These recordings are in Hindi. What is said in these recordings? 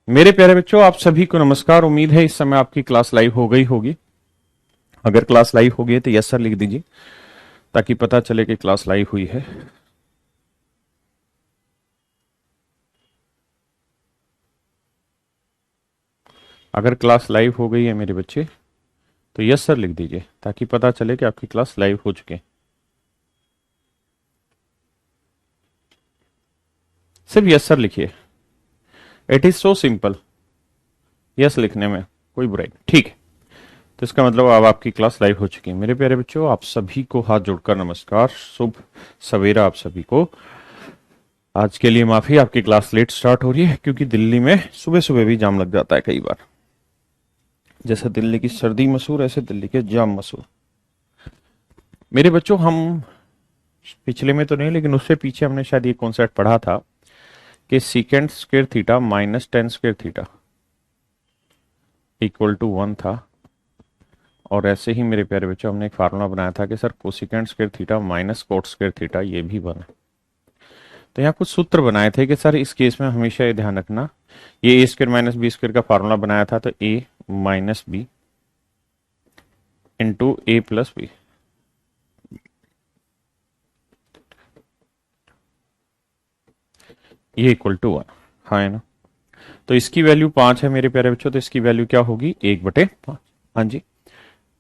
मेरे प्यारे बच्चों, आप सभी को नमस्कार। उम्मीद है इस समय आपकी क्लास लाइव हो गई होगी। अगर क्लास लाइव हो गई है तो यस सर लिख दीजिए, ताकि पता चले कि क्लास लाइव हुई है। अगर क्लास लाइव हो गई है मेरे बच्चे, तो यस सर लिख दीजिए, ताकि पता चले कि आपकी क्लास लाइव हो चुकी है। सिर्फ यस सर लिखिए। It is so simple. Yes लिखने में कोई बुराई नहीं, ठीक है। तो इसका मतलब अब आपकी क्लास लाइव हो चुकी है। मेरे प्यारे बच्चों, आप सभी को हाथ जोड़कर नमस्कार। शुभ सवेरा आप सभी को। आज के लिए माफी, आपकी क्लास लेट स्टार्ट हो रही है, क्योंकि दिल्ली में सुबह सुबह भी जाम लग जाता है कई बार। जैसे दिल्ली की सर्दी मशहूर, ऐसे दिल्ली के जाम मशहूर। मेरे बच्चों, हम पिछले में तो नहीं, लेकिन उससे पीछे हमने शायद ये कॉन्सेप्ट पढ़ा था कि secant square theta minus tan square theta equal to 1 था। और ऐसे ही मेरे प्यारे बच्चों, हमने एक फार्मूला बनाया था कि sir cosecant square theta minus coat square theta ये भी 1 है। तो यहाँ कुछ सूत्र बनाए थे कि सर इस केस में हमेशा ये ध्यान रखना, ये ए स्क्वेयर माइनस बी स्क्वेयर का फार्मूला बनाया था, तो A minus B into A plus B, ये इक्वल टू 1। हाँ है ना। तो इसकी वैल्यू 5 है मेरे प्यारे बच्चों, तो इसकी वैल्यू क्या होगी, 1/5। हाँ जी।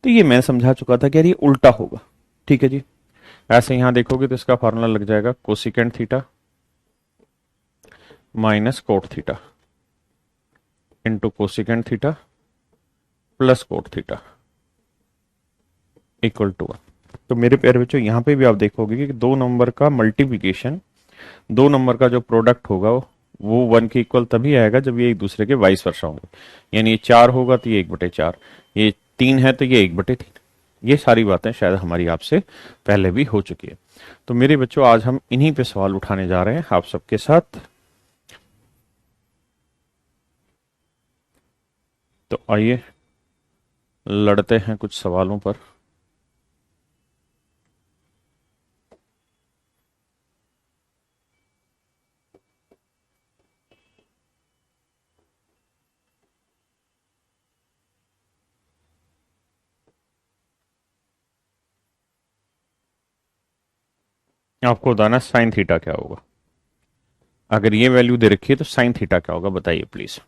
तो ये मैं समझा चुका था कि यार ये उल्टा होगा। ठीक है जी। ऐसे यहां देखोगे तो इसका फार्मूला लग जाएगा cosecant theta minus cot theta into cosecant theta plus cot theta equal to 1। तो मेरे प्यारे बच्चों, यहां पे भी आप देखोगे कि दो नंबर का मल्टीप्लीकेशन, दो नंबर का जो प्रोडक्ट होगा वो 1 के इक्वल तभी आएगा जब ये एक दूसरे के वाइस वर्सा होंगे। यानी ये 4 होगा तो ये 1/4, ये 3 है तो ये 1/3। ये सारी बातें शायद हमारी आपसे पहले भी हो चुकी है। तो मेरे बच्चों, आज हम इन्हीं पे सवाल उठाने जा रहे हैं आप सबके साथ। तो आइए लड़ते हैं कुछ सवालों पर। आपको बताना साइन थीटा क्या होगा। अगर ये वैल्यू दे रखी है तो साइन थीटा क्या होगा, बताइए प्लीज।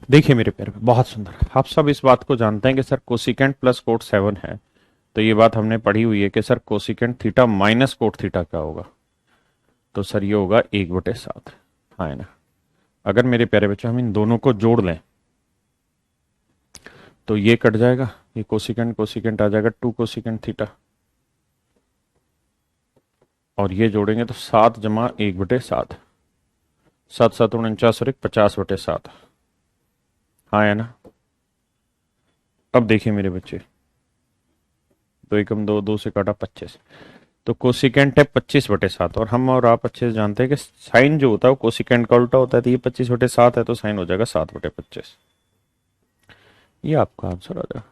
देखिए मेरे प्यारे, बहुत सुंदर। आप सब इस बात को जानते हैं कि सर कोसिकेंट प्लस कोट 7 है, तो ये बात हमने पढ़ी हुई है कि sir cosecant theta minus cot theta क्या होगा। तो सर ये होगा 1/7। हाँ है ना। अगर मेरे प्यारे बच्चों हम इन दोनों को जोड़ लें तो ये कट जाएगा, ये कोसिकेंट कोसिकेंट आ जाएगा 2 कोसिकेंट थीटा, और ये जोड़ेंगे तो 7 + 1/7, 7 × 7 = 49 और 1 50/7। हाँ है ना। अब देखिए मेरे बच्चे, 2 × 2 2 से काटा 25, तो कोसिकेंट है 25/7, और हम और आप अच्छे से जानते हैं कि साइन जो होता है वो कोसिकेंट का उल्टा होता है, तो ये 25/7 है तो साइन हो जाएगा 7/25। ये आपका आंसर आ जाएगा।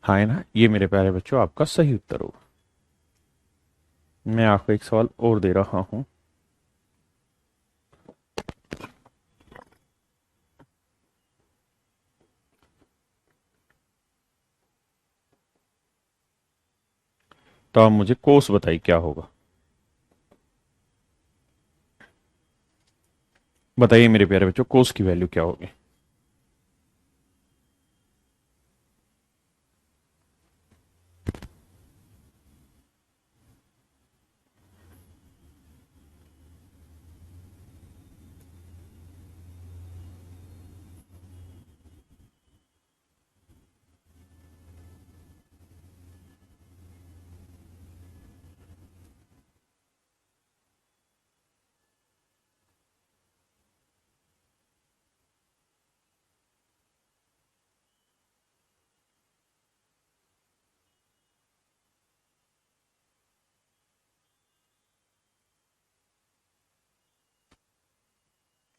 हाँ है ना। ये मेरे प्यारे बच्चों आपका सही उत्तर होगा। मैं आपको एक सवाल और दे रहा हूं। तो आप मुझे कोस बताइए क्या होगा। बताइए मेरे प्यारे बच्चों, कोस की वैल्यू क्या होगी।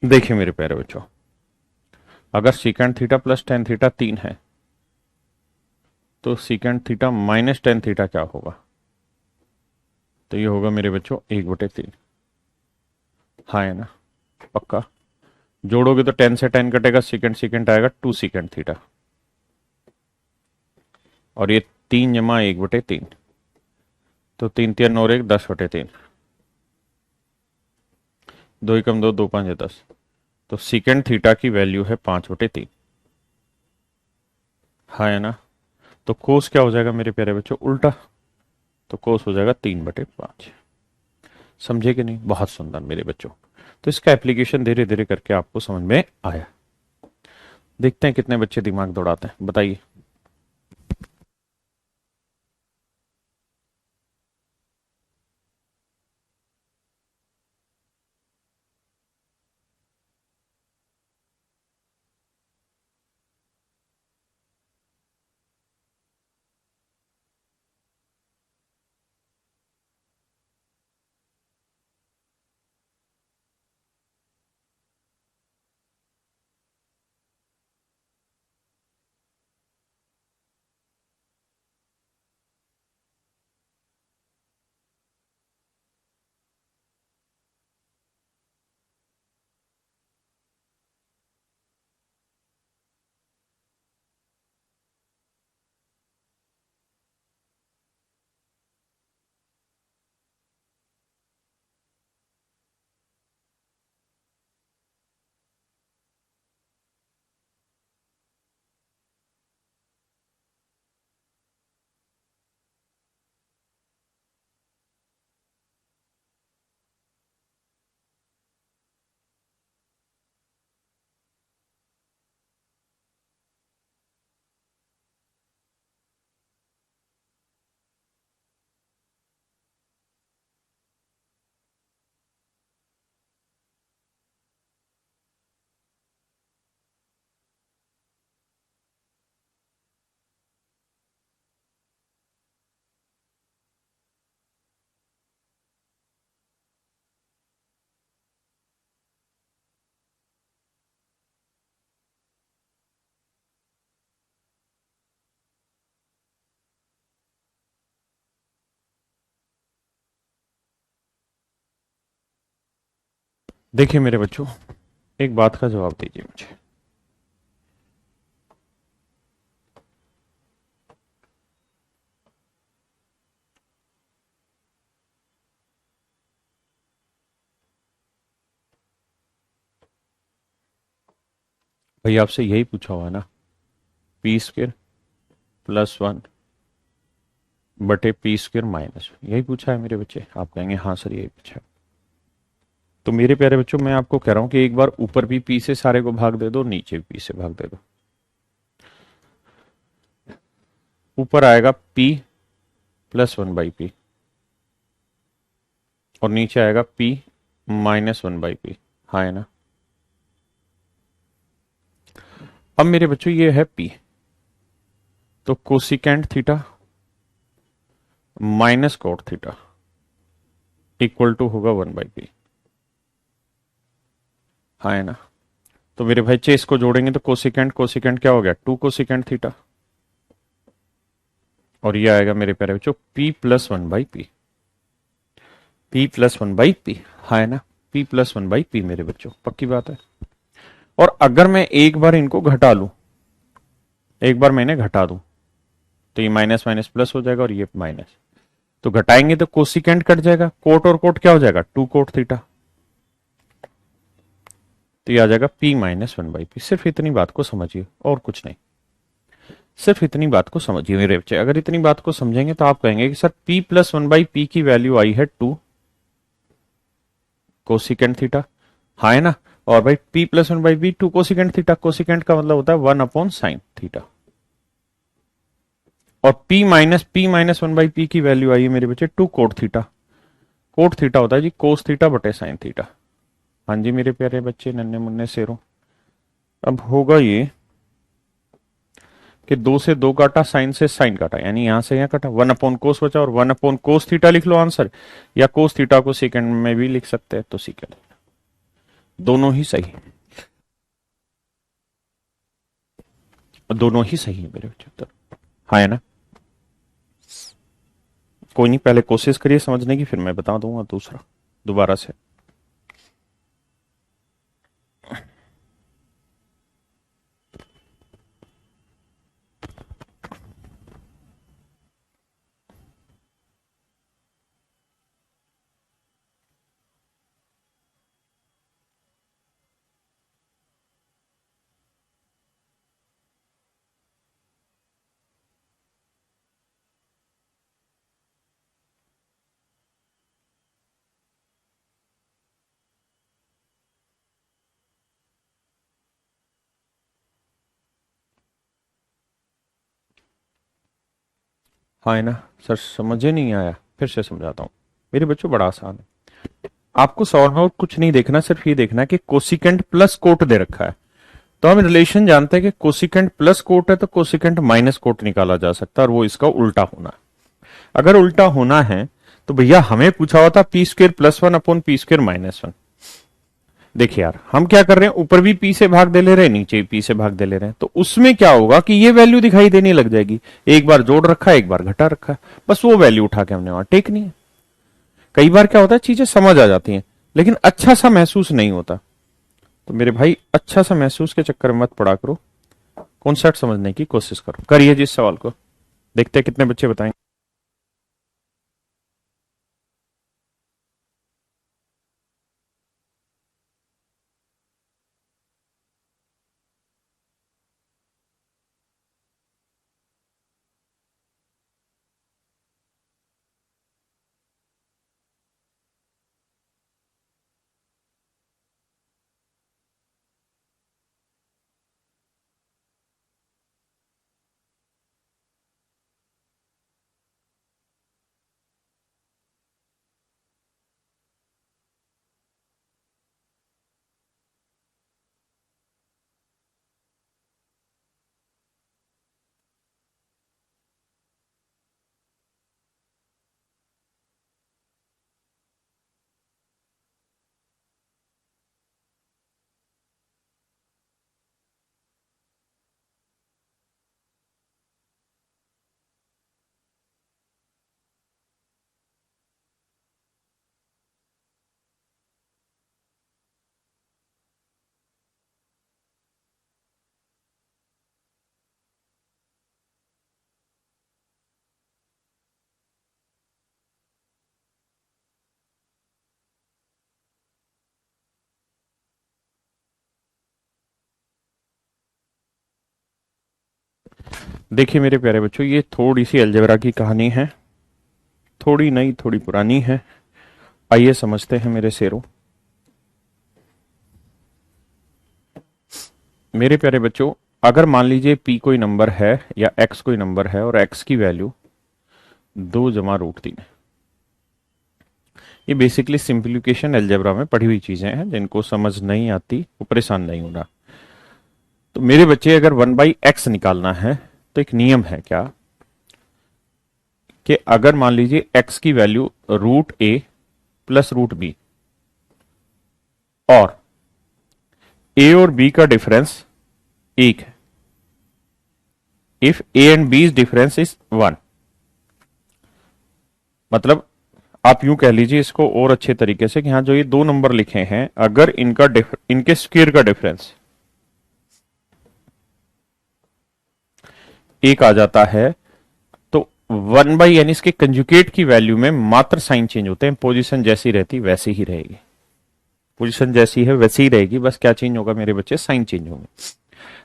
देखिए मेरे प्यारे बच्चों, अगर secant theta plus tan theta 3 है, तो secant theta minus tan theta क्या होगा। तो ये होगा मेरे बच्चों 1/3। हाँ है ना। पक्का। जोड़ोगे तो 10 से 10 कटेगा, सीकेंट सीकेंट आएगा 2 सीकेंट थीटा, और ये 3 × 1/3, तो 3 × 3 = 9 और 1 10/3, 2 × 2 2 × 5 = 10, तो सीकेंट थीटा की वैल्यू है 5/3। हाँ है ना। तो कोस क्या हो जाएगा मेरे प्यारे बच्चों, उल्टा, तो कोस हो जाएगा 3/5। समझे कि नहीं। बहुत सुंदर मेरे बच्चों। तो इसका एप्लीकेशन धीरे धीरे करके आपको समझ में आया। देखते हैं कितने बच्चे दिमाग दौड़ाते हैं, बताइए। देखिए मेरे बच्चों, एक बात का जवाब दीजिए मुझे। भाई आपसे यही पूछा हुआ है ना, पी स्क्र प्लस वन बटे पी स्क्र माइनस, यही पूछा है मेरे बच्चे। आप कहेंगे हाँ सर यही पूछा है। तो मेरे प्यारे बच्चों मैं आपको कह रहा हूं कि एक बार ऊपर भी पी से सारे को भाग दे दो, नीचे भी पी से भाग दे दो। ऊपर आएगा P plus one by P और नीचे आएगा P minus one by P. हाँ है ना। अब मेरे बच्चों ये है पी, तो cosecant theta minus cot theta equal to होगा वन बाई पी। हाँ है ना। तो मेरे भाई चेस को जोड़ेंगे तो कोसिकेंट कोसिकेंट क्या हो गया, टू कोसिकेंट थीटा, और ये आएगा मेरे प्यारे बच्चों P plus one by P. P plus one by P. हाँ है ना। P plus one by P मेरे बच्चों, पक्की बात है। और अगर मैं एक बार इनको घटा लूं, एक बार मैं इन्हें घटा दूं, तो ये माइनस माइनस प्लस हो जाएगा और ये माइनस, तो घटाएंगे तो कोसिकेंट कट जाएगा, कोट और कोट क्या हो जाएगा, टू कोट थीटा। तो ये आ जाएगा P minus one by P. सिर्फ इतनी बात को समझिए और कुछ नहीं, सिर्फ इतनी बात को समझिए मेरे बच्चे। अगर इतनी बात को समझेंगे तो आप कहेंगे कि sir P plus one by P की वैल्यू आई है टू कोसिकेंट थीटा। हाँ है ना। और भाई P plus one by P two cosecant theta, cosecant का मतलब होता है वन अपॉन साइन थीटा। और P minus one by P की वैल्यू आई है मेरे बच्चे two cot theta. Cot theta होता है जी कोस थीटा बटे साइन थीटा। हाँ जी मेरे प्यारे बच्चे, नन्हे मुन्ने शेरों। अब होगा ये कि दो से दो काटा, साइन से साइन काटा, यानी यहां से यहां काटा, वन अपॉन कोस बचा और वन अपॉन कोस थीटा लिख लो आंसर, या कोस थीटा को सेकंड में भी लिख सकते हैं तो सेकंड, दोनों ही सही, दोनों ही सही है मेरे बच्चे उत्तर। हाँ है ना। कोई नहीं, पहले कोशिश करिए समझने की, फिर मैं बता दूंगा दूसरा दोबारा से। हाँ है ना। सर समझे नहीं आया, फिर से समझाता हूँ मेरे बच्चों, बड़ा आसान है। आपको सवाल में और कुछ नहीं देखना, सिर्फ ये देखना है कि कोसिकेंट प्लस कोट दे रखा है, तो हम रिलेशन जानते हैं कि कोसिकेंट प्लस कोट है तो कोसिकेंट माइनस कोट निकाला जा सकता है, और वो इसका उल्टा होना है। अगर उल्टा होना है तो भैया हमें पूछा हुआ था P square plus one upon P square minus one. देखिए यार हम क्या कर रहे हैं, ऊपर भी पी से भाग दे ले रहे हैं, नीचे भी पी से भाग दे ले रहे हैं, तो उसमें क्या होगा कि ये वैल्यू दिखाई देने लग जाएगी। एक बार जोड़ रखा है, एक बार घटा रखा है, बस वो वैल्यू उठा के हमने वहां टेकनी है। कई बार क्या होता है चीजें समझ आ जाती हैं, लेकिन अच्छा सा महसूस नहीं होता। तो मेरे भाई अच्छा सा महसूस के चक्कर में मत पड़ा करो, कॉन्सेप्ट समझने की कोशिश करो। करिए जिस सवाल को, देखते हैं कितने बच्चे बताएंगे। देखिए मेरे प्यारे बच्चों, ये थोड़ी सी अलजेब्रा की कहानी है, थोड़ी नई थोड़ी पुरानी है। आइए समझते हैं मेरे शेरों। मेरे प्यारे बच्चों, अगर मान लीजिए p कोई नंबर है या x कोई नंबर है और x की वैल्यू 2 + √3 है। ये बेसिकली सिंप्लीफिकेशन अलजेब्रा में पढ़ी हुई चीजें हैं, जिनको समझ नहीं आती वो परेशान नहीं होना। तो मेरे बच्चे, अगर 1/x निकालना है तो एक नियम है क्या, कि अगर मान लीजिए x की वैल्यू √a + √b और a और b का डिफरेंस 1 है, if a and b difference is 1, मतलब आप यूं कह लीजिए इसको और अच्छे तरीके से कि यहां जो ये दो नंबर लिखे हैं, अगर इनके स्क्वायर का डिफरेंस 1 आ जाता है तो 1/n, यानी इसके कंजुगेट की वैल्यू में मात्र साइन चेंज होते हैं, पोजीशन जैसी रहती वैसी ही रहेगी। पोजीशन जैसी है वैसी ही रहेगी, बस क्या चेंज होगा मेरे बच्चे, साइन चेंज होंगे।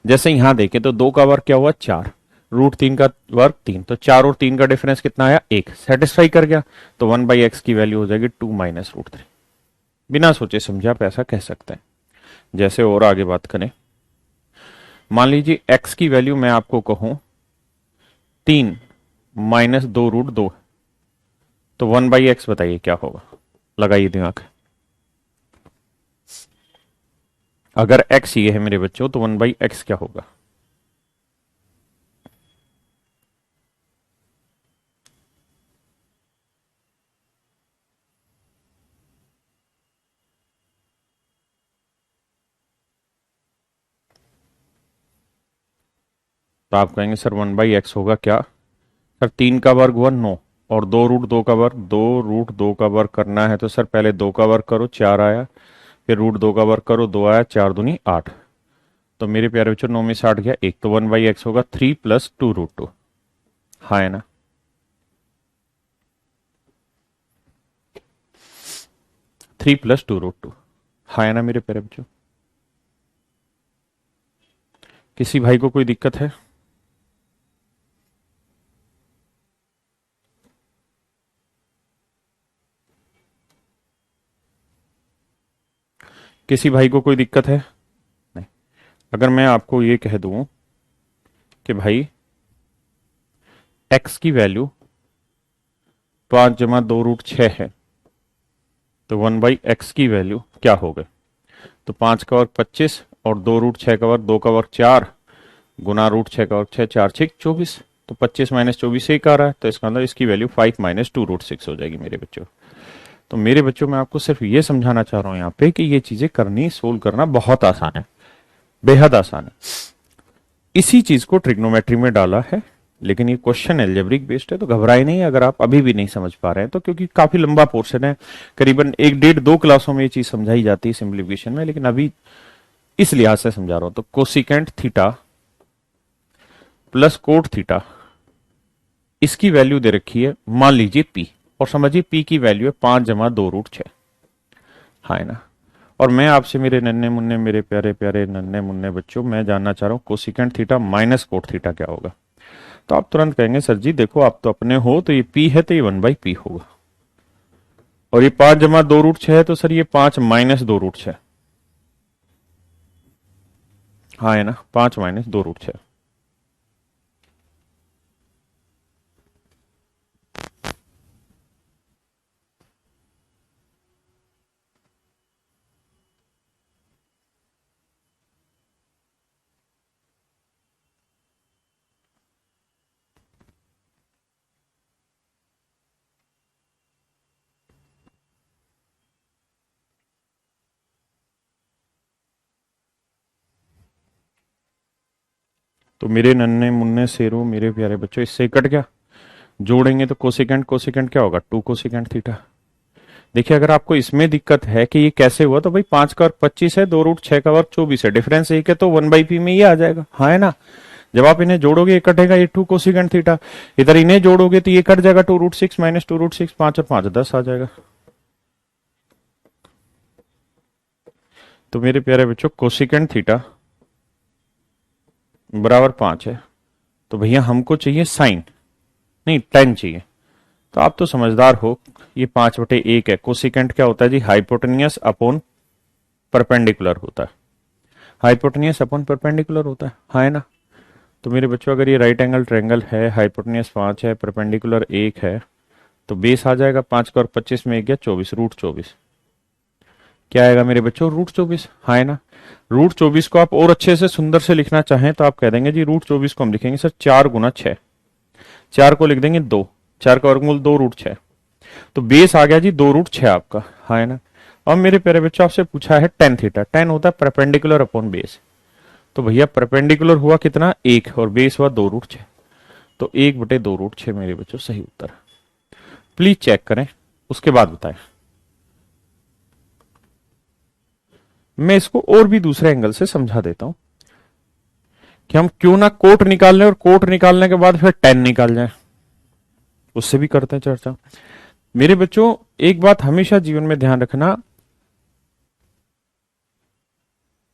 जैसे यहां देखें तो 2 का वर्ग क्या हुआ 4, √3 का वर्ग 3, तो 4 और 3 का डिफरेंस कितना आया 1, सेटिस्फाई कर गया। तो 1/x की वैल्यू हो जाएगी 2 - √3। बिना सोचे समझे आप ऐसा कह सकते हैं। जैसे और आगे बात करें, मान लीजिए x की वैल्यू मैं आपको कहूं 3 - 2√2, तो 1/x बताइए क्या होगा, लगाइए दिमाग। अगर x ये है मेरे बच्चों तो 1/x क्या होगा। तो आप कहेंगे सर 1/x होगा क्या, सर 3 का वर्ग 1 9 और 2√2 का वर्ग, 2√2 का वर्ग करना है तो सर पहले 2 का वर्ग करो 4 आया, फिर √2 का वर्ग करो 2 आया, 4 दूनी 8। तो मेरे प्यारे बच्चों 9 में से 8 गया 1, तो 1/x होगा 3 + 2√2। हाँ है ना। 3 + 2√2, हाँ है ना मेरे प्यारे बच्चों। किसी भाई को कोई दिक्कत है? किसी भाई को कोई दिक्कत है? नहीं। अगर मैं आपको ये कह दूं कि भाई x की वैल्यू 5 + 2√6 है, तो 1/x की वैल्यू क्या हो गई, तो 5 का वर्ग 25 और 2√6 का वर्ग 2 का वर्ग 4 गुना √6 का वर्ग 6, 4 6 24, तो 25 - 24 1 आ रहा है, तो इसका मतलब इसकी वैल्यू 5 - 2√6 हो जाएगी मेरे बच्चों। तो मेरे बच्चों, मैं आपको सिर्फ ये समझाना चाह रहा हूं यहाँ पे कि ये चीजें करनी, सोल्व करना बहुत आसान है, बेहद आसान है। इसी चीज को ट्रिग्नोमेट्री में डाला है, लेकिन ये क्वेश्चन एल्जेब्रिक बेस्ड है, तो घबराए नहीं अगर आप अभी भी नहीं समझ पा रहे हैं तो, क्योंकि काफी लंबा पोर्शन है, करीबन 1 1.5 2 क्लासों में ये चीज समझाई जाती है सिंप्लीफिकेशन में, लेकिन अभी इस लिहाज से समझा रहा हूं। तो cosecant theta plus cot theta, इसकी वैल्यू दे रखी है मान लीजिए p, और समझिए p की वैल्यू है 5 + 2√6, हाँ है ना। और मैं आपसे मेरे नन्हे मुन्ने, मेरे प्यारे प्यारे नन्हे मुन्ने बच्चों, मैं जानना चाह रहा हूं cosecant theta minus cot theta क्या होगा। तो आप तुरंत कहेंगे सर जी देखो आप तो अपने हो, तो ये p है तो ये 1/p होगा, और ये 5 + 2√6 है तो सर ये 5 - 2√6, हाँ है ना, 5 - 2√6। तो मेरे नन्हे मुन्ने शेरों, मेरे प्यारे बच्चों, इससे कट गया, जोड़ेंगे तो कोसिकेंट कोसिकेंट क्या होगा 2 कोसिकेंट थीटा। देखिए अगर आपको इसमें दिक्कत है कि ये कैसे हुआ, तो भाई 5 का वर्ग 25 है, 2√6 का वर्ग 24 है, डिफरेंस 1 है, तो 1/p में ये आ जाएगा, हाँ है ना। जब आप इन्हें जोड़ोगे ये कटेगा, ये 2 कोसिकेंट थीटा, इधर इन्हें जोड़ोगे तो ये कट जाएगा 2√6 - 2√6, 5 और 5 10 आ जाएगा। तो मेरे प्यारे बच्चों कोसिकेंट थीटा बराबर 5 है, तो भैया हमको चाहिए साइन, नहीं टेन चाहिए। तो आप तो समझदार हो, ये 5/1 है। कोसिकेंट क्या होता है जी? हाइपोटेनियस अपॉन परपेंडिकुलर होता है। हाइपोटेनियस अपॉन परपेंडिकुलर होता है, हाँ है ना? तो मेरे बच्चों अगर ये राइट एंगल ट्रायंगल है, हाइपोटेनियस 5 है, परपेंडिकुलर 1 है, तो बेस आ जाएगा 5 का, और 25 में 1 गया 24, √24। क्या आएगा मेरे बच्चों? √24, हाँ है ना? √24 को आप और अच्छे से सुंदर से लिखना चाहें तो आप कह देंगे जी √24 को हम लिखेंगे सर 4 × 6। 4 को लिख देंगे 2, 4 का वर्गमूल 2 √6। तो बेस आ गया जी 2 √6 आपका, हाँ है ना? अब मेरे प्यारे बच्चों आपसे पूछा है टेन थीटा। टेन होता है परपेंडिकुलर अपॉन बेस। तो भैया परपेंडिकुलर हुआ कितना? 1, और बेस हुआ 2 √6। तो 1/2 √6 मेरे बच्चों सही उत्तर। प्लीज चेक करें, उसके बाद बताएं। मैं इसको और भी दूसरे एंगल से समझा देता हूं कि हम क्यों ना कोट निकाल लें और कोट निकालने के बाद फिर टेन निकाल जाए, उससे भी करते हैं चर्चा। मेरे बच्चों एक बात हमेशा जीवन में ध्यान रखना,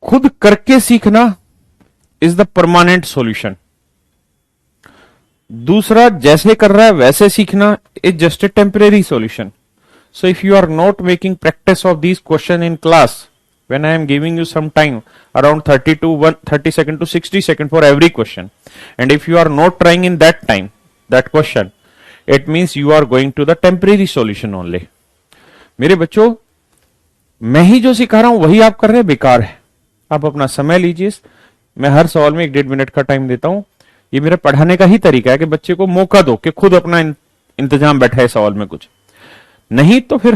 खुद करके सीखना इज द परमानेंट सॉल्यूशन। दूसरा जैसे कर रहा है वैसे सीखना is just a temporary solution. So if you are not making practice of these question in class, when I am giving you some time around 30 to 30 second to 60 second for every question, and if you are not trying in that time that question, it means you are going to the temporary solution only. मेरे बच्चों मैं ही जो सिखा रहा हूं वही आप कर रहे हैं, बेकार है। आप अपना समय लीजिए, मैं हर सवाल में 1-1.5 मिनट का टाइम देता हूं। ये मेरा पढ़ाने का ही तरीका है कि बच्चे को मौका दो कि खुद अपना इंतजाम बैठा है सवाल में कुछ नहीं, तो फिर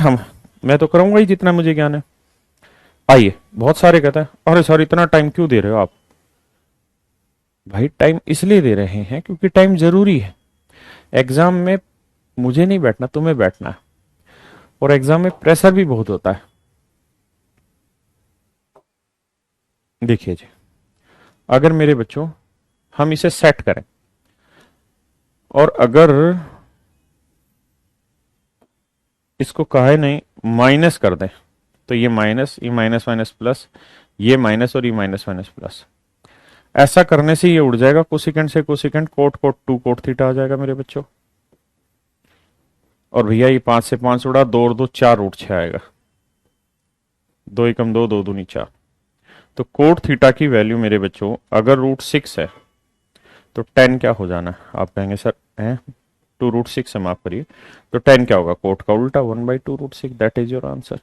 मैं तो करूंगा ही जितना मुझे ज्ञान है। आइए, बहुत सारे कहते हैं अरे सर इतना टाइम क्यों दे रहे हो आप? भाई टाइम इसलिए दे रहे हैं क्योंकि टाइम जरूरी है। एग्जाम में मुझे नहीं बैठना, तुम्हें बैठना है, और एग्जाम में प्रेशर भी बहुत होता है। देखिए जी, अगर मेरे बच्चों हम इसे सेट करें और अगर इसको कहा नहीं माइनस कर दें, तो ये माइनस, ये माइनस माइनस प्लस, ये माइनस और ये माइनस माइनस प्लस, ऐसा करने से ये उड़ जाएगा कोसिकेंट से cosecant, cot cot 2 cot theta आ जाएगा मेरे बच्चों। और भैया ये 5 से 5 उड़ा, 2 और 2 4 √6 आएगा। 2 × 2 2 दूनी 4। तो कोट थीटा की वैल्यू मेरे बच्चों अगर √6 है तो 10 क्या हो जाना है? आप कहेंगे सर है 2 √6 से, माफ करिए, तो 10 क्या होगा? कोट का उल्टा 1/2 √6। दैट इज योर आंसर,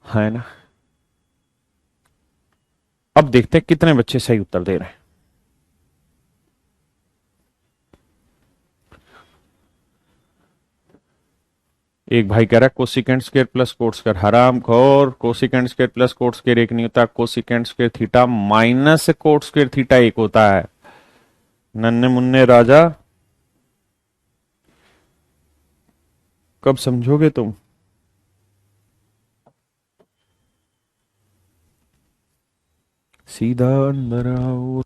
है ना? अब देखते हैं कितने बच्चे सही उत्तर दे रहे हैं। एक भाई कह रहा है cosecant square plus coat square. हराम खोर, cosecant square plus coat square एक नहीं होता, cosecant square theta minus coat square theta एक होता है। नन्हे मुन्ने राजा, कब समझोगे तुम? सीधा अंदर आओ।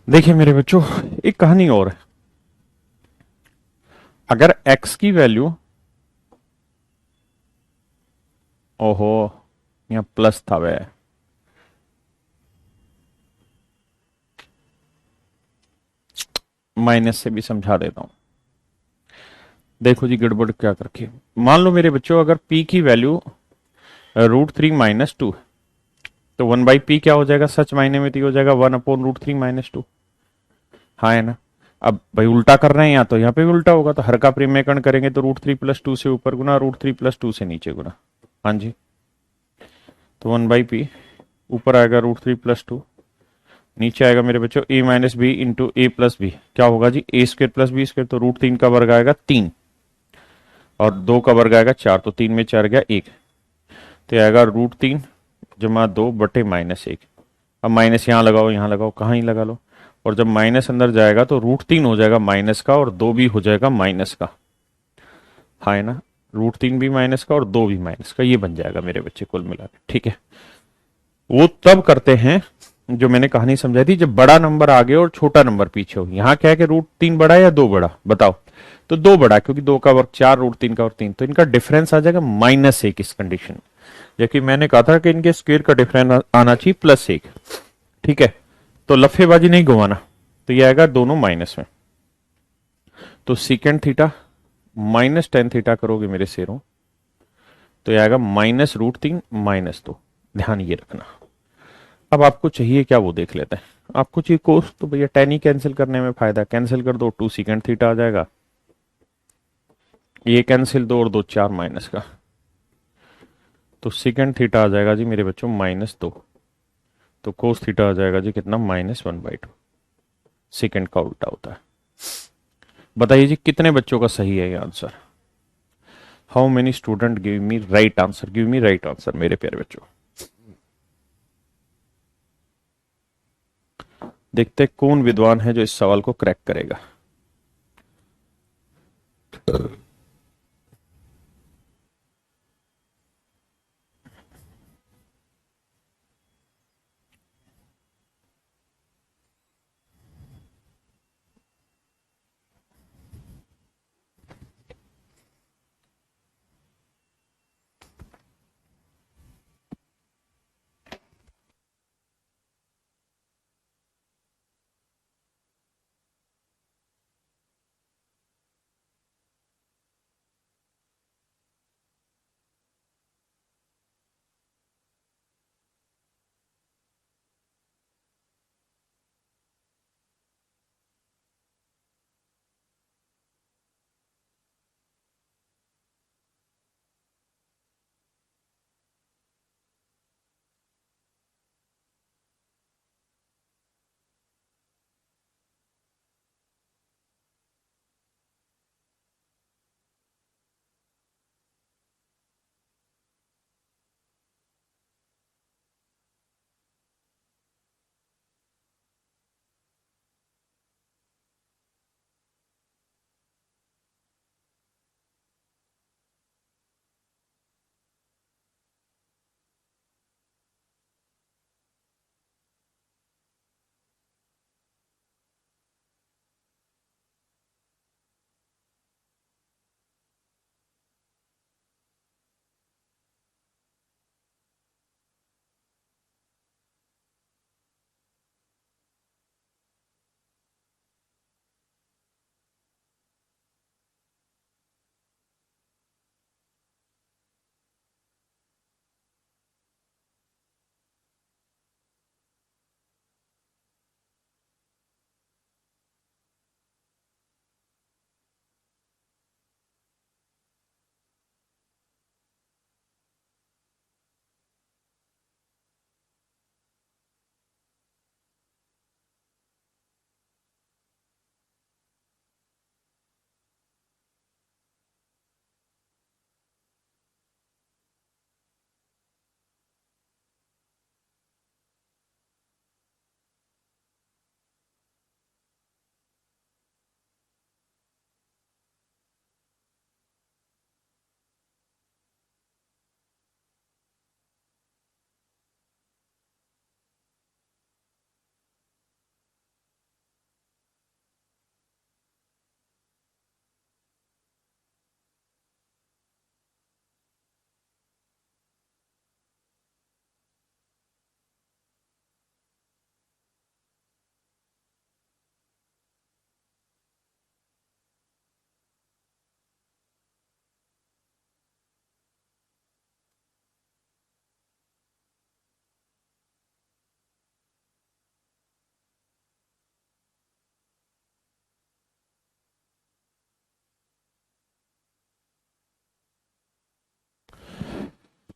देखिए मेरे बच्चों, एक कहानी और है। अगर x की वैल्यू, ओहो, यहाँ प्लस था वह, माइनस से भी समझा देता हूं। देखो जी गड़बड़ क्या कर रखी है। मान लो मेरे बच्चों, अगर p की वैल्यू √3 - 2, तो 1/p क्या हो जाएगा, सच मायने में तो ये हो जाएगा 1/√3 - 2। हाँ है ना। अब भाई उल्टा कर रहे हैं, या तो यहाँ पे भी उल्टा होगा, तो हर का परिमेयकरण करेंगे तो √3 + 2 से ऊपर गुना, √3 + 2 से नीचे गुना। हाँ जी, तो 1/p ऊपर आएगा √3 + 2, नीचे आएगा मेरे बच्चों a - b इंटू a+b। क्या होगा जी, a² + b², तो √3 का वर्ग आएगा 3, और 2 का वर्ग आएगा 4, तो 3 में 4 गया 1, तो आएगा √3 - 2 बटे -1। अब माइनस यहाँ लगाओ, यहाँ लगाओ, कहाँ ही लगा लो, और जब माइनस अंदर जाएगा तो √3 हो जाएगा माइनस का, और 2 भी हो जाएगा माइनस का। हाँ है ना, √3 भी माइनस का और 2 भी माइनस का, ये बन जाएगा मेरे बच्चे कुल मिला के। ठीक है, वो तब करते हैं जो मैंने कहानी समझाई थी, जब बड़ा नंबर आगे और छोटा नंबर पीछे हो। यहाँ क्या है कि √3 बड़ा या 2 बड़ा, बताओ। तो 2 बड़ा, क्योंकि 2 का वर्ग 4, √3 का और 3, तो इनका डिफरेंस आ जाएगा -1 इस कंडीशन में। जबकि मैंने कहा था कि इनके स्क्वायर का डिफरेंस आना चाहिए +1। ठीक है, तो लफेबाजी नहीं घुमाना, तो ये आएगा दोनों माइनस में। तो सीकेंड थीटा -tan थीटा करोगे मेरे शेरों, तो ये आएगा -√3 - 2। ध्यान ये रखना। अब आपको चाहिए क्या वो देख लेते हैं। आपको चाहिए कोस, तो भैया tan ही कैंसिल करने में फायदा, कैंसिल कर दो, 2 सीकेंड थीटा आ जाएगा। ये कैंसिल, 2 और 2 4 माइनस का, तो सीकेंड थीटा आ जाएगा जी मेरे बच्चों -2। तो कोस थीटा आ जाएगा जी कितना, -1/2। सेकेंड का उल्टा होता है। बताइए जी कितने बच्चों का सही है ये answer. How many student give me right answer, give me right answer मेरे प्यारे बच्चों। देखते कौन विद्वान है जो इस सवाल को क्रैक करेगा।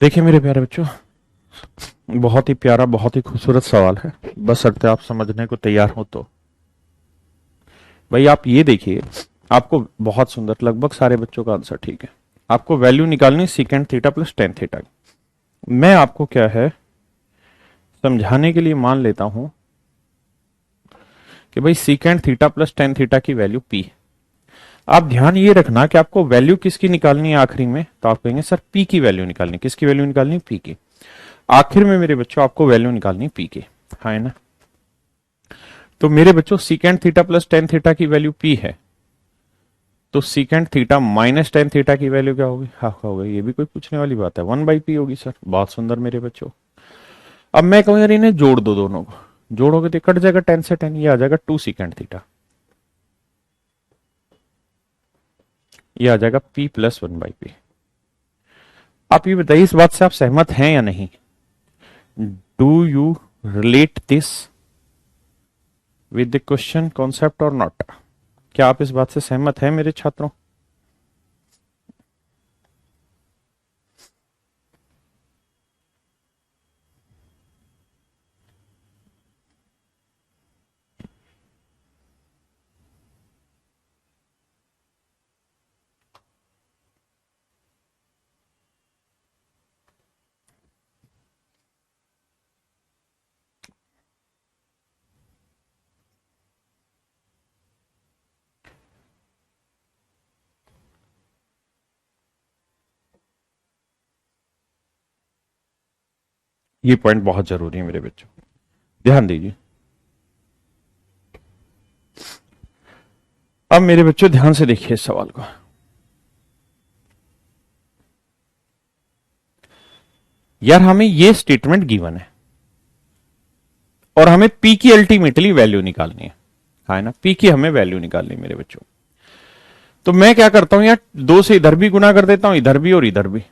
देखिए मेरे प्यारे बच्चों, बहुत ही प्यारा, बहुत ही खूबसूरत सवाल है, बस शर्ते आप समझने को तैयार हो तो। भाई आप ये देखिए, आपको बहुत सुंदर, लगभग सारे बच्चों का आंसर ठीक है। आपको वैल्यू निकालनी secant theta plus tan theta की। मैं आपको क्या है समझाने के लिए मान लेता हूं कि भाई secant theta plus tan theta की वैल्यू पी। आप ध्यान ये रखना कि आपको वैल्यू किसकी निकालनी है आखिरी में, तो आप कहेंगे सर पी की वैल्यू निकालनी। किसकी वैल्यू निकालनी? पी की। आखिर में मेरे बच्चों आपको वैल्यू निकालनी पी की, है ना। तो मेरे बच्चों secant theta plus tan theta की वैल्यू पी है, तो secant theta minus tan theta की वैल्यू क्या होगी? हाफ का होगा। ये भी कोई पूछने वाली बात है? वन बाई पी होगी सर। बहुत सुंदर मेरे बच्चों। अब मैं कहूं यार इन्हें जोड़ दो, दोनों को जोड़ोगे तो कट जाएगा टेन से टेन, ये आ जाएगा टू सीकेंट थीटा, ये आ जाएगा P plus one by P. आप ये बताइए इस बात से आप सहमत हैं या नहीं? Do you relate this with the question concept और नॉट? क्या आप इस बात से सहमत हैं मेरे छात्रों? ये पॉइंट बहुत जरूरी है मेरे बच्चों, ध्यान दीजिए। अब मेरे बच्चों ध्यान से देखिए इस सवाल को। यार हमें ये स्टेटमेंट गिवन है और हमें पी की अल्टीमेटली वैल्यू निकालनी है ना। पी की हमें वैल्यू निकालनी है मेरे बच्चों। तो मैं क्या करता हूं यार, दो से इधर भी गुना कर देता हूं, इधर भी और इधर भी।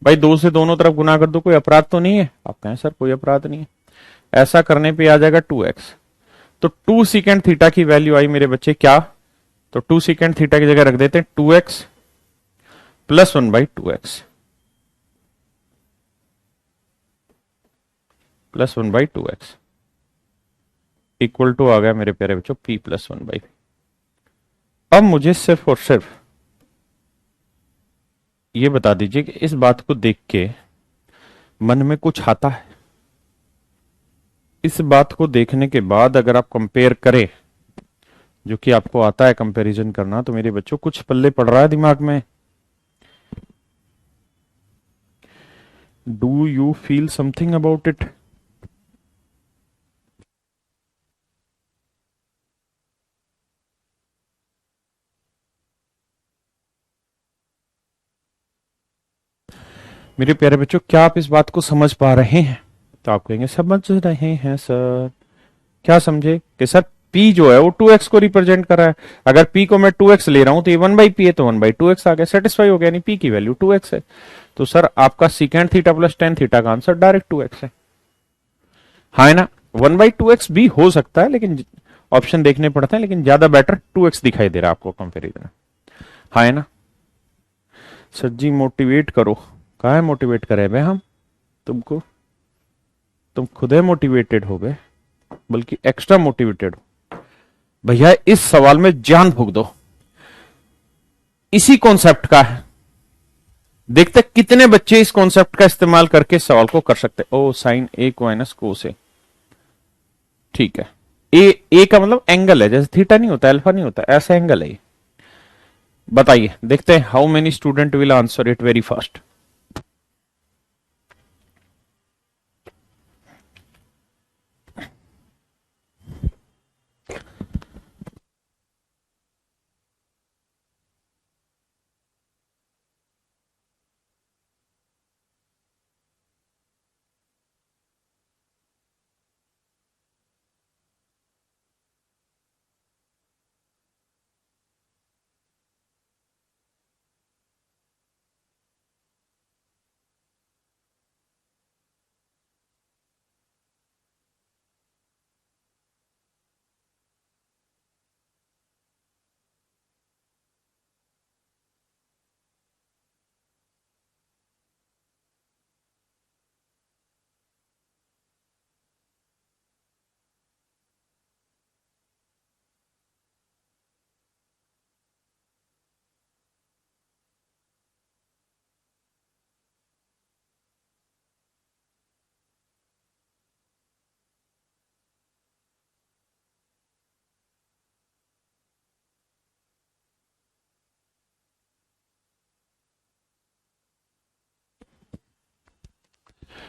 भाई दो से दोनों तरफ गुना कर दो, कोई अपराध तो नहीं है? आप कहें सर कोई अपराध नहीं है। ऐसा करने पे आ जाएगा टू एक्स। तो टू सीकेंड थीटा की वैल्यू आई मेरे बच्चे क्या? तो टू सीकेंड थीटा की जगह रख देते हैं two X plus one by two X, plus one by two X equal to आ गया मेरे प्यारे बच्चों पी प्लस वन बाई। अब मुझे सिर्फ और सिर्फ ये बता दीजिए कि इस बात को देख के मन में कुछ आता है? इस बात को देखने के बाद अगर आप कंपेयर करें, जो कि आपको आता है कंपैरिजन करना, तो मेरे बच्चों कुछ पल्ले पड़ रहा है दिमाग में? Do you feel something about it? मेरे प्यारे बच्चों, क्या आप इस बात को समझ पा रहे हैं? तो आप कहेंगे समझ रहे हैं सर। क्या समझे? कि सर p जो है वो टू एक्स को रिप्रेजेंट कर रहा है। अगर p को मैं टू एक्स ले रहा हूं तो ये वन बाई पी है, तो वन बाई टू एक्स आ गया, सेटिस्फाई हो गया, यानी p की वैल्यू टू एक्स है। तो सर आपका secant theta plus tan theta का आंसर डायरेक्ट टू एक्स है ना। वन बाई टू एक्स भी हो सकता है, लेकिन ऑप्शन देखने पड़ते हैं, लेकिन ज्यादा बेटर टू एक्स दिखाई दे रहा है आपको कंपेरिजन में, है ना। सर जी मोटिवेट करो। कहा है मोटिवेट करे भाई हम तुमको? तुम खुद ही मोटिवेटेड हो गए, बल्कि एक्स्ट्रा मोटिवेटेड हो। भैया इस सवाल में जान फूक दो, इसी कॉन्सेप्ट का है। देखते कितने बच्चे इस कॉन्सेप्ट का इस्तेमाल करके इस सवाल को कर सकते। ओ साइन ए को माइनस को से, ठीक है। ए का मतलब एंगल है, जैसे थीटा नहीं होता, अल्फा नहीं होता, ऐसा एंगल है। बताइए, देखते हैं how many student will answer it very fast.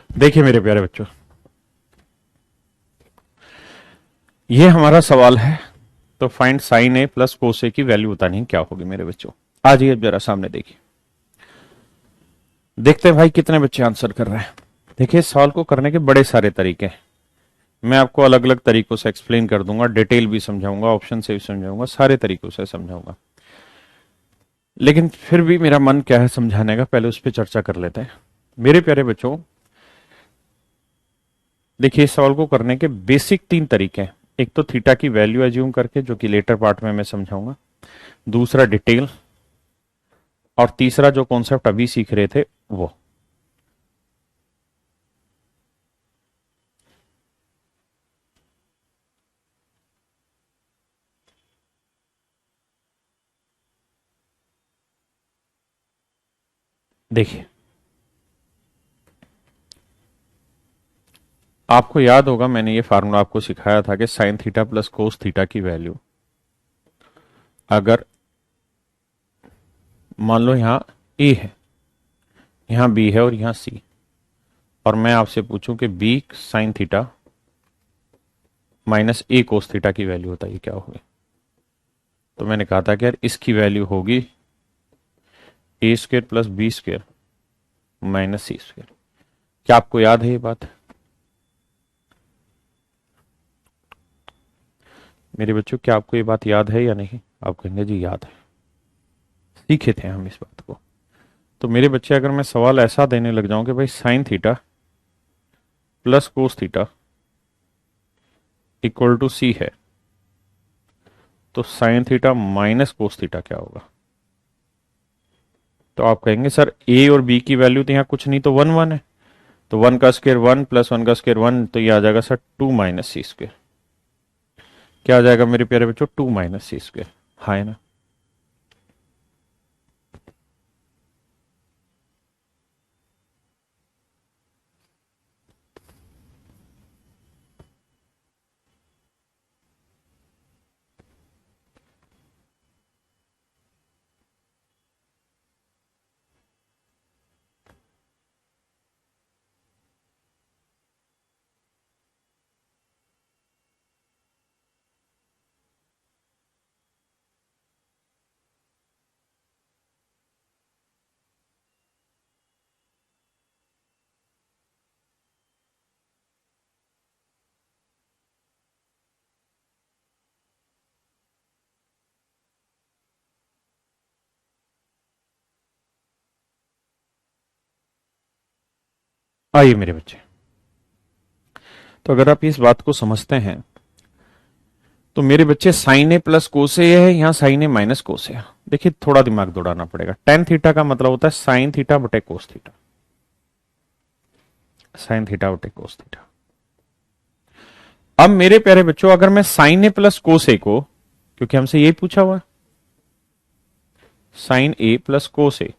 देखिए मेरे प्यारे बच्चों, ये हमारा सवाल है। तो find sign A plus cos ए की वैल्यू बतानी है क्या होगी मेरे बच्चों। आ जाइए अब जरा सामने देखिए, देखते हैं भाई कितने बच्चे आंसर कर रहे हैं। देखिए इस सवाल को करने के बड़े सारे तरीके हैं, मैं आपको अलग अलग तरीकों से एक्सप्लेन कर दूंगा, डिटेल भी समझाऊंगा, ऑप्शन से भी समझाऊंगा, सारे तरीकों से समझाऊंगा। लेकिन फिर भी मेरा मन क्या है समझाने का, पहले उस पर चर्चा कर लेते हैं। मेरे प्यारे बच्चों, देखिए इस सवाल को करने के बेसिक 3 तरीके हैं। एक तो थीटा की वैल्यू एज्यूम करके, जो कि लेटर पार्ट में मैं समझाऊंगा। दूसरा डिटेल, और तीसरा जो कॉन्सेप्ट अभी सीख रहे थे वो। देखिए आपको याद होगा मैंने ये फार्मूला आपको सिखाया था कि sign theta plus cos theta की वैल्यू, अगर मान लो यहां ए है, यहां बी है और यहां सी, और मैं आपसे पूछूं कि बी साइन थीटा माइनस ए कोस थीटा की वैल्यू बताइए क्या होगी। तो मैंने कहा था कि यार इसकी वैल्यू होगी A square plus B square minus C square. क्या आपको याद है ये बात? मेरे बच्चों क्या आपको ये बात याद है या नहीं? आप कहेंगे जी याद है, सीखे थे हम इस बात को। तो मेरे बच्चे अगर मैं सवाल ऐसा देने लग जाऊं कि भाई sine theta plus cos theta equal to C है, तो sine theta minus cos theta क्या होगा? तो आप कहेंगे सर ए और बी की वैल्यू तो यहाँ कुछ नहीं, तो 1 1 है, तो 1 का स्क्वायर 1 प्लस 1 का स्क्वायर 1, तो ये आ जाएगा सर 2 माइनस सी स्क्वायर। क्या आ जाएगा मेरे प्यारे बच्चों? 2 माइनस सी स्क्वायर। हाँ है ना? आइए मेरे बच्चे, तो अगर आप इस बात को समझते हैं तो मेरे बच्चे साइन ए प्लस कोस ए है, यहां साइन ए माइनस कोस ए। देखिए थोड़ा दिमाग दौड़ाना पड़ेगा। टेन थीटा का मतलब होता है साइन थीटा बटे कोस थीटा, साइन थीटा बटे कोस थीटा। अब मेरे प्यारे बच्चों, अगर मैं साइन ए प्लस कोस ए को, क्योंकि हमसे यही पूछा हुआ, sine A plus cos A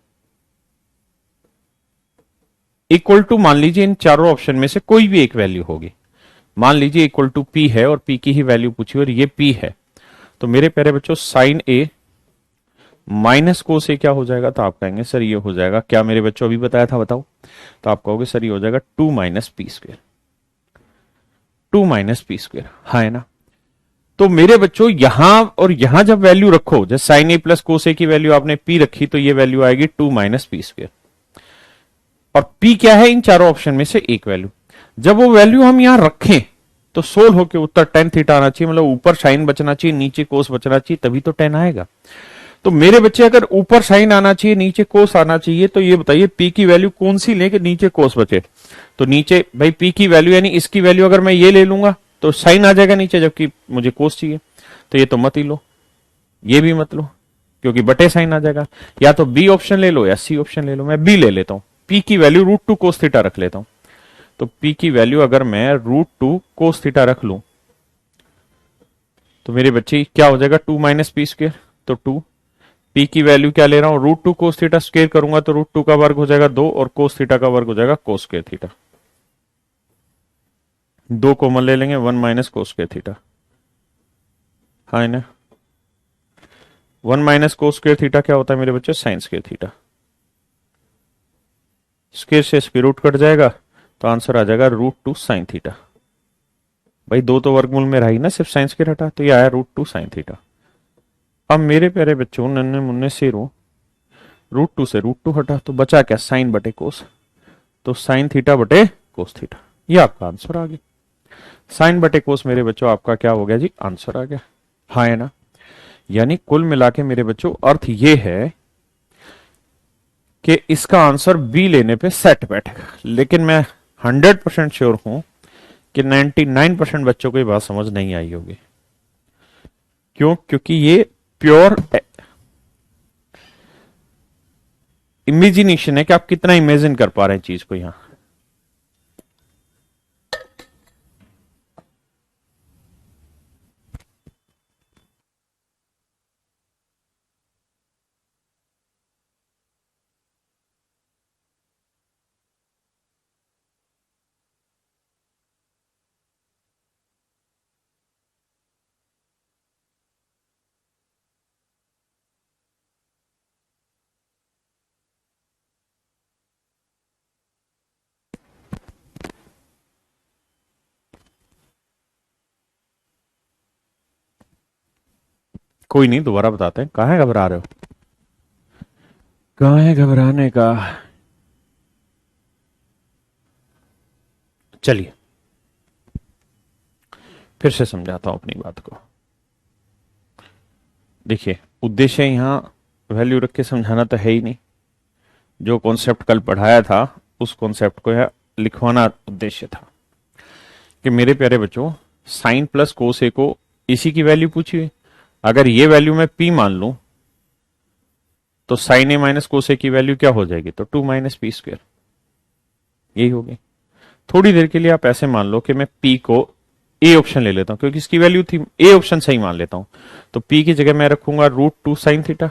equal to, मान लीजिए इन चारों ऑप्शन में से कोई भी एक वैल्यू होगी, मान लीजिए इक्वल टू पी है और पी की ही वैल्यू पूछी और ये पी है, तो मेरे प्यारे बच्चों साइन ए माइनस कोस ए क्या हो जाएगा? तो आप कहेंगे सर ये हो जाएगा क्या मेरे बच्चों, अभी बताया था बताओ। तो आप कहोगे सर ये हो जाएगा 2 minus P square, 2 minus P square. हाँ है ना? तो मेरे बच्चों यहां और यहां जब वैल्यू रखो, जैसे साइन ए प्लस कोस ए की वैल्यू आपने पी रखी, तो ये वैल्यू आएगी 2 माइनस पी स्क्वेयर। और पी क्या है? इन चारों ऑप्शन में से एक वैल्यू। जब वो वैल्यू हम यहां रखें तो सोल्व होकर उत्तर टेन थीटा आना चाहिए, मतलब ऊपर साइन बचना चाहिए नीचे कोस बचना चाहिए, तभी तो 10 आएगा। तो मेरे बच्चे अगर ऊपर साइन आना चाहिए नीचे कोस आना चाहिए, तो ये बताइए पी की वैल्यू कौन सी लें कि नीचे कोस बचे? तो नीचे भाई पी की वैल्यू यानी इसकी वैल्यू अगर मैं ये ले लूंगा तो साइन आ जाएगा नीचे, जबकि मुझे कोस चाहिए। तो ये तो मत ही लो, ये भी मत लो, क्योंकि बटे साइन आ जाएगा। या तो बी ऑप्शन ले लो या सी ऑप्शन ले लो। मैं बी ले लेता हूं, पी की वैल्यू √2 कोस थीटा रख लेता हूं। तो पी की वैल्यू अगर मैं √2 कोस थीटा रख लूं तो मेरे बच्चे क्या हो जाएगा? 2 माइनस पी स्क्वेयर। तो 2, पी की वैल्यू क्या ले रहा हूं? √2 कोस थीटा स्क्वेयर करूंगा तो √2 का वर्ग हो जाएगा 2 और कोस थीटा का वर्ग हो जाएगा कोस स्क्वेयर थीटा। 2 कॉमन ले लेंगे, 1 माइनस कोस स्क्वेयर थीटा। हाँ ना? 1 माइनस कोस स्क्वेयर थीटा क्या होता है मेरे बच्चे? Sine square theta. स्क्वेयर से स्क्वेयर रूट कट जाएगा, तो आंसर आ जाएगा √2 sin थीटा। भाई दो तो वर्गमूल में रहा ही ना, सिर्फ साइन स्क्वायर हटा, तो ये आया √2 sin थीटा। अब मेरे प्यारे बच्चों, नन्हे मुन्ने शेरों, √2 से √2 हटा तो बचा क्या, साइन बटे कोस। तो साइन थीटा बटे कोस थीटा, ये आपका आंसर आ गया। साइन बटे कोस मेरे बच्चों आपका क्या हो गया जी, आंसर आ गया। हाँ है ना। यानी कुल मिला के मेरे बच्चों अर्थ ये है कि इसका आंसर बी लेने पे सेट बैठेगा। लेकिन मैं 100% श्योर हूं कि 99% बच्चों को ये बात समझ नहीं आई होगी। क्यों? क्योंकि ये प्योर इमेजिनेशन है कि आप कितना इमेजिन कर पा रहे हैं चीज को। यहां कोई नहीं, दोबारा बताते हैं। कहां है घबरा रहे हो, कहां है घबराने का। चलिए फिर से समझाता हूं अपनी बात को। देखिए, उद्देश्य यहां वैल्यू रख के समझाना तो है ही नहीं। जो कॉन्सेप्ट कल पढ़ाया था उस कॉन्सेप्ट को यह लिखवाना उद्देश्य था कि मेरे प्यारे बच्चों, साइन प्लस कोस ए को इसी की वैल्यू पूछी हुई। अगर ये वैल्यू मैं पी मान लूं तो साइन ए माइनस कोस ए की वैल्यू क्या हो जाएगी, तो 2 माइनस पी स्क्वायर, यही होगी। थोड़ी देर के लिए आप ऐसे मान लो कि मैं पी को ए ऑप्शन ले लेता हूं, क्योंकि इसकी वैल्यू थी, ए ऑप्शन सही मान लेता हूं। तो पी की जगह मैं रखूंगा √2 sin थीटा।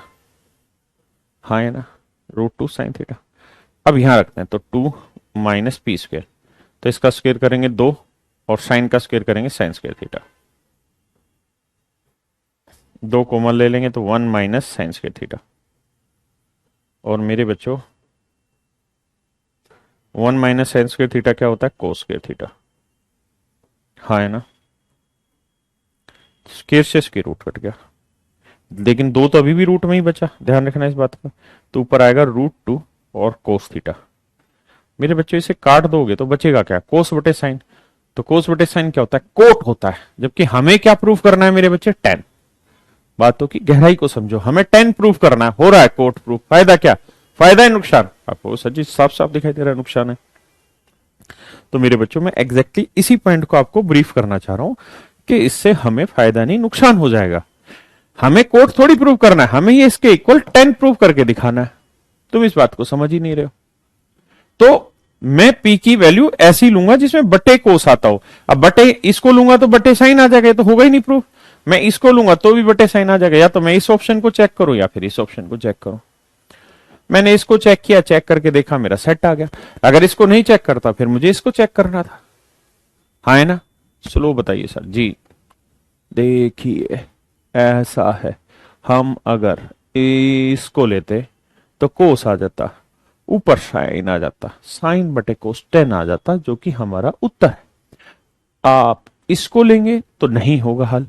हाँ है ना, √2 sin थीटा। अब यहां रखते हैं तो 2 माइनस पी स्क्वायर, तो इसका स्क्वायर करेंगे 2 और साइन का स्क्वायर करेंगे साइन स्क्वायर थीटा। 2 कॉमन ले लेंगे तो 1 माइनस साइन स्क्वायर थीटा। और मेरे बच्चों 1 माइनस साइन स्क्वायर थीटा क्या होता है, कोस स्क्वायर थीटा। हाँ है ना, स्क्वायर से स्क्वायर रूट कट गया, लेकिन 2 तो अभी भी रूट में ही बचा, ध्यान रखना इस बात का। तो ऊपर आएगा √2 और कोस थीटा। मेरे बच्चों इसे काट दोगे तो बचेगा क्या, कोस बटे साइन। तो कोस बटे साइन क्या होता है, कोट होता है। जबकि हमें क्या प्रूफ करना है मेरे बच्चे, tan। बातों की गहराई को समझो, हमें tan प्रूफ करना है, हो रहा है कोट प्रूफ। फायदा क्या, फायदा है नुकसान, आपको सच्ची साफ साफ दिखाई दे रहा है नुकसान है। तो मेरे बच्चों में एग्जैक्टली इसी पॉइंट को आपको ब्रीफ करना चाह रहा हूं कि इससे हमें फायदा नहीं नुकसान हो जाएगा। हमें कोट थोड़ी प्रूव करना है, हमें ये इसके इक्वल 10 प्रूव करके दिखाना है। तुम इस बात को समझ ही नहीं रहे हो। तो मैं पी की वैल्यू ऐसी लूंगा जिसमें बटे कोस आता हो। अब बटे इसको लूंगा तो बटे साइन आ जाएगा, ये तो होगा ही नहीं प्रूफ। मैं इसको लूंगा तो भी बटे साइन आ जाएगा। या तो मैं इस ऑप्शन को चेक करूं या फिर इस ऑप्शन को चेक करूं। मैंने इसको चेक किया, चेक करके देखा, मेरा सेट आ गया। अगर इसको नहीं चेक करता फिर मुझे इसको चेक करना था। हाँ है ना, स्लो बताइए सर जी। देखिए ऐसा है, हम अगर इसको लेते तो कोस आ जाता, ऊपर साइन आ जाता, साइन बटे कोस 10 आ जाता, जो कि हमारा उत्तर है। आप इसको लेंगे तो नहीं होगा हल।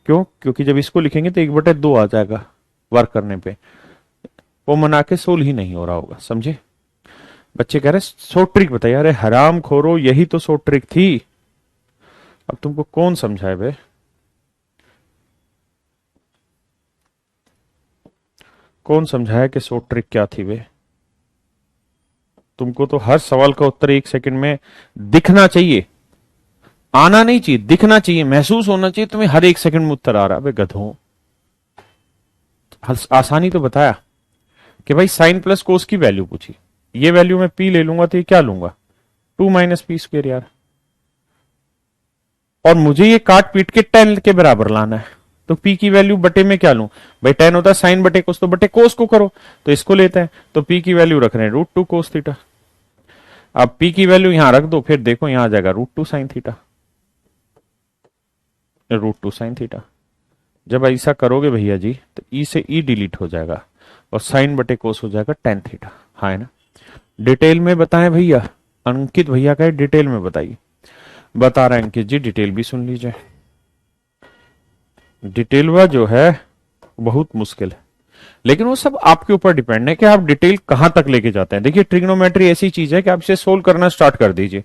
क्यों? क्योंकि जब इसको लिखेंगे तो 1/2 आ जाएगा वर्क करने पे, वो मना के सोल ही नहीं हो रहा होगा। समझे? बच्चे कह रहे सो ट्रिक बताइए। अरे हराम खोरो, यही तो सो ट्रिक थी। अब तुमको कौन समझाए बे? कौन समझाया कि सो ट्रिक क्या थी बे? तुमको तो हर सवाल का उत्तर 1 सेकंड में दिखना चाहिए, आना नहीं चाहिए, दिखना चाहिए, महसूस होना चाहिए तुम्हें हर 1 सेकंड में उत्तर आ रहा है। गधों, आसानी तो बताया कि भाई साइन प्लस कोस की वैल्यू पूछी, ये वैल्यू मैं पी ले लूंगा तो ये क्या लूंगा, 2 माइनस पी स्क्वायर यार। और मुझे ये काट पीट के 10 के बराबर लाना है। तो पी की वैल्यू बटे में क्या लूं भाई, 10 होता है साइन बटे कोस, तो बटे कोस को करो, तो इसको लेते हैं। तो पी की वैल्यू रख रहे हैं √2 कोस थीटा। अब पी की वैल्यू यहां रख दो, फिर देखो यहां आ जाएगा √2 साइन थीटा, √2 साइन थीटा। जब ऐसा करोगे भैया जी तो ई से ई डिलीट हो जाएगा और साइन बटे कोस हो जाएगा tan थीटा। हाँ है ना, डिटेल में बताएं भैया, अंकित भैया का है, डिटेल में बताइए। बता रहे हैं अंकित जी, डिटेल भी सुन लीजिए। डिटेल वा जो है बहुत मुश्किल है, लेकिन वो सब आपके ऊपर डिपेंड है कि आप डिटेल कहां तक लेके जाते हैं। देखिए ट्रिग्नोमेट्री ऐसी चीज है कि आप इसे सोल्व करना स्टार्ट कर दीजिए,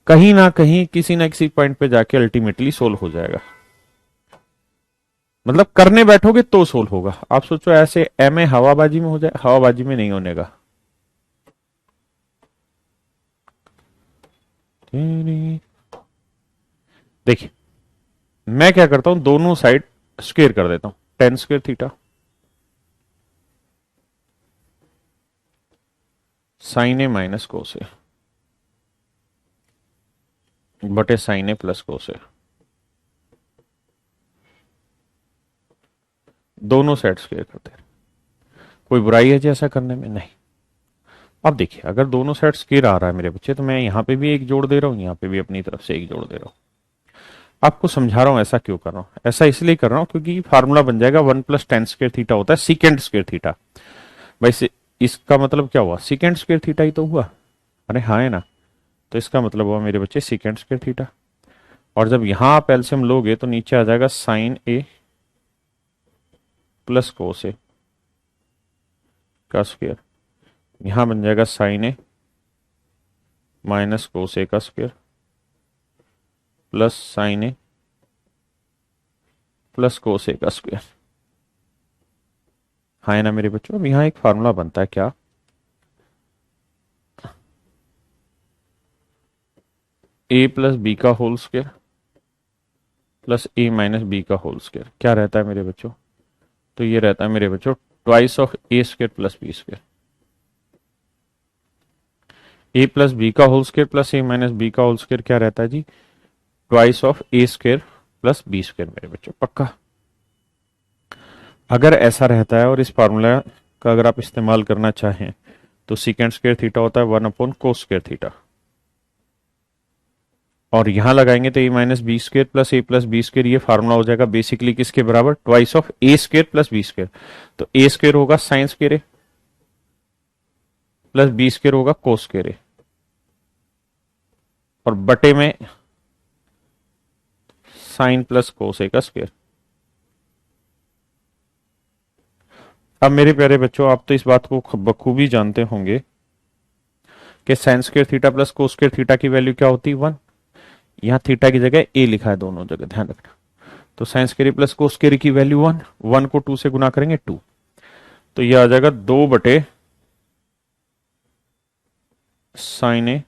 कहीं ना कहीं किसी ना किसी पॉइंट पे जाके अल्टीमेटली सोल्व हो जाएगा। मतलब करने बैठोगे तो सोल्व होगा। आप सोचो ऐसे एम ए हवाबाजी में हो जाए, हवाबाजी में नहीं होने का। देखिए मैं क्या करता हूं, दोनों साइड स्क्वेयर कर देता हूं, टेन स्क्वेयर थीटा साइन ए माइनस कोस ए बटे साइन ए प्लस कोस ए, दोनों साइड स्क्वेयर करते हैं। कोई बुराई है जी ऐसा करने में? नहीं। अब देखिए अगर दोनों साइड स्क्वेयर आ रहा है मेरे बच्चे, तो मैं यहां पे भी एक जोड़ दे रहा हूं, यहां पे भी अपनी तरफ से एक जोड़ दे रहा हूं। आपको समझा रहा हूं ऐसा क्यों कर रहा हूं। ऐसा इसलिए कर रहा हूं क्योंकि फार्मूला बन जाएगा 1 + tan² थीटा होता है secant² थीटा। भाई इसका मतलब क्या हुआ, secant² थीटा ही तो हुआ। अरे हाँ है ना, तो इसका मतलब हुआ मेरे बच्चे secant² थीटा। और जब यहां आप एलसीएम लोगे तो नीचे आ जाएगा साइन ए प्लस कोस ए का स्क्वायर, यहां बन जाएगा साइन ए माइनस कोस ए का square plus sign A plus cos ए का स्क्वायर। हाँ है ना मेरे बच्चों, अब यहां एक फार्मूला बनता है क्या, ए प्लस बी का whole square plus A minus B का होल स्क्वायर। क्या रहता है मेरे बच्चों, तो ये रहता है मेरे बच्चों twice of A square plus B square. A plus B का whole square plus A minus B का होल स्क्वायर क्या रहता है जी, twice of A square plus B square मेरे बच्चों। पक्का? अगर ऐसा रहता है और इस फार्मूला का अगर आप इस्तेमाल करना चाहें तो secant² थीटा होता है 1/cos² थीटा, और यहां लगाएंगे तो A minus B square plus A plus B square, ये फार्मूला हो जाएगा बेसिकली किसके बराबर, twice of A square plus B square. तो ए स्क्र होगा sine square A plus B square होगा कोस स्क्र ए, और बटे में साइन प्लस कोस ए का स्क्र। अब मेरे प्यारे बच्चों आप तो इस बात को बखूबी जानते होंगे कि sine square theta plus cos square theta की वैल्यू क्या होती है, 1। यहां थीटा की जगह ए लिखा है दोनों जगह, ध्यान रखना। तो sine square plus cos square की वैल्यू 1, 1 को 2 से गुना करेंगे 2, तो यह आ जाएगा 2 बटे साइन ए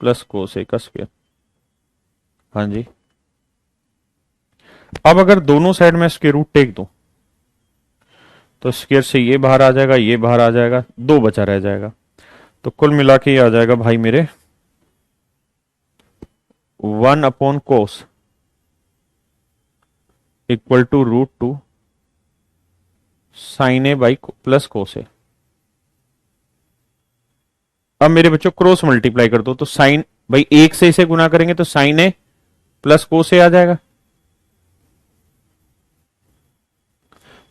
प्लस कोस ए का स्क्वायर। हाँ जी। अब अगर दोनों साइड में स्क्वायर रूट टेक दूं तो स्क्वायर से ये बाहर आ जाएगा, ये बाहर आ जाएगा, 2 बचा रह जाएगा। तो कुल मिला के ये आ जाएगा भाई मेरे 1/cos equal to √2 sine A by plus cos A. अब मेरे बच्चों क्रॉस मल्टीप्लाई कर दो, तो साइन भाई 1 से इसे गुना करेंगे तो साइन ए प्लस कोस ए आ जाएगा,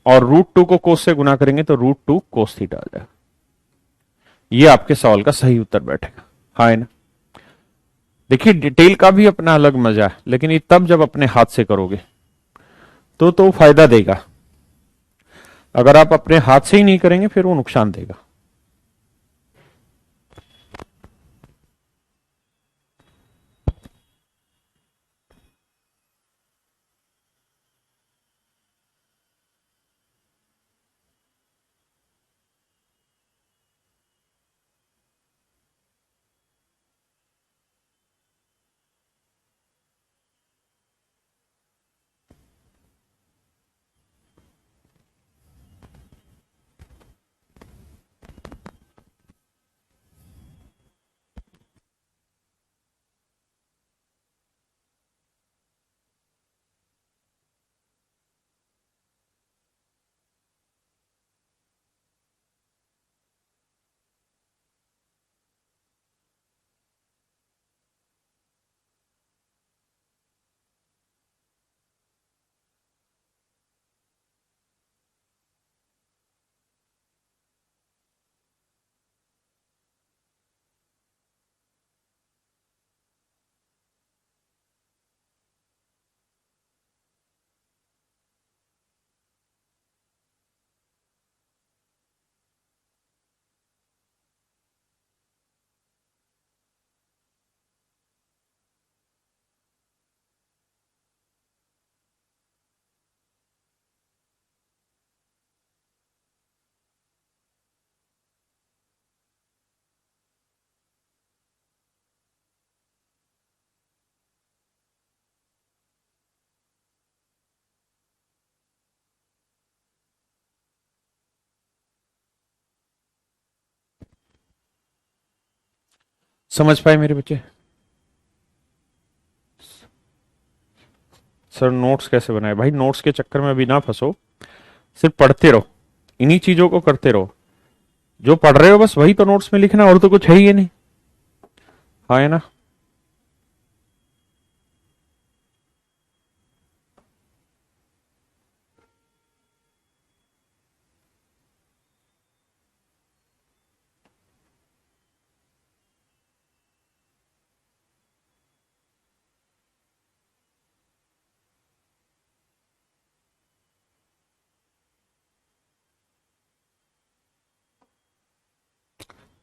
और √2 को कोस से गुना करेंगे तो √2 कोस थीटा आ जाएगा। ये आपके सवाल का सही उत्तर बैठेगा। हाँ है ना। देखिए डिटेल का भी अपना अलग मजा है, लेकिन ये तब जब अपने हाथ से करोगे तो फायदा देगा। अगर आप अपने हाथ से ही नहीं करेंगे फिर वो नुकसान देगा। समझ पाए मेरे बच्चे? सर नोट्स कैसे बनाए? भाई नोट्स के चक्कर में अभी ना फंसो, सिर्फ पढ़ते रहो, इन्हीं चीजों को करते रहो। जो पढ़ रहे हो बस वही तो नोट्स में लिखना, और तो कुछ है ही नहीं। हाँ है ना?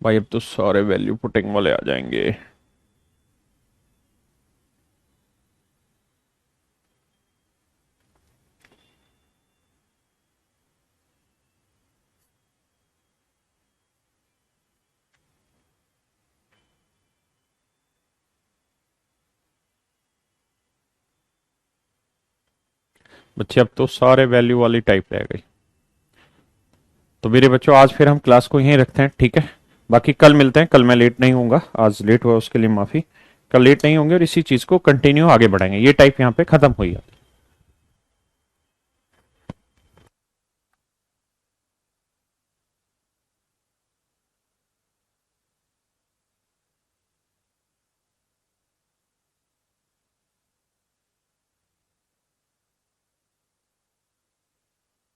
भाई अब तो सारे वैल्यू पुटिंग वाले आ जाएंगे। बच्चे अब तो सारे वैल्यू वाली टाइप रह गई। तो मेरे बच्चों आज फिर हम क्लास को यहीं रखते हैं, ठीक है? बाकी कल मिलते हैं। कल मैं लेट नहीं होऊंगा, आज लेट हुआ उसके लिए माफी। कल लेट नहीं होंगे और इसी चीज को कंटिन्यू आगे बढ़ाएंगे। ये टाइप यहाँ पे खत्म हुई है।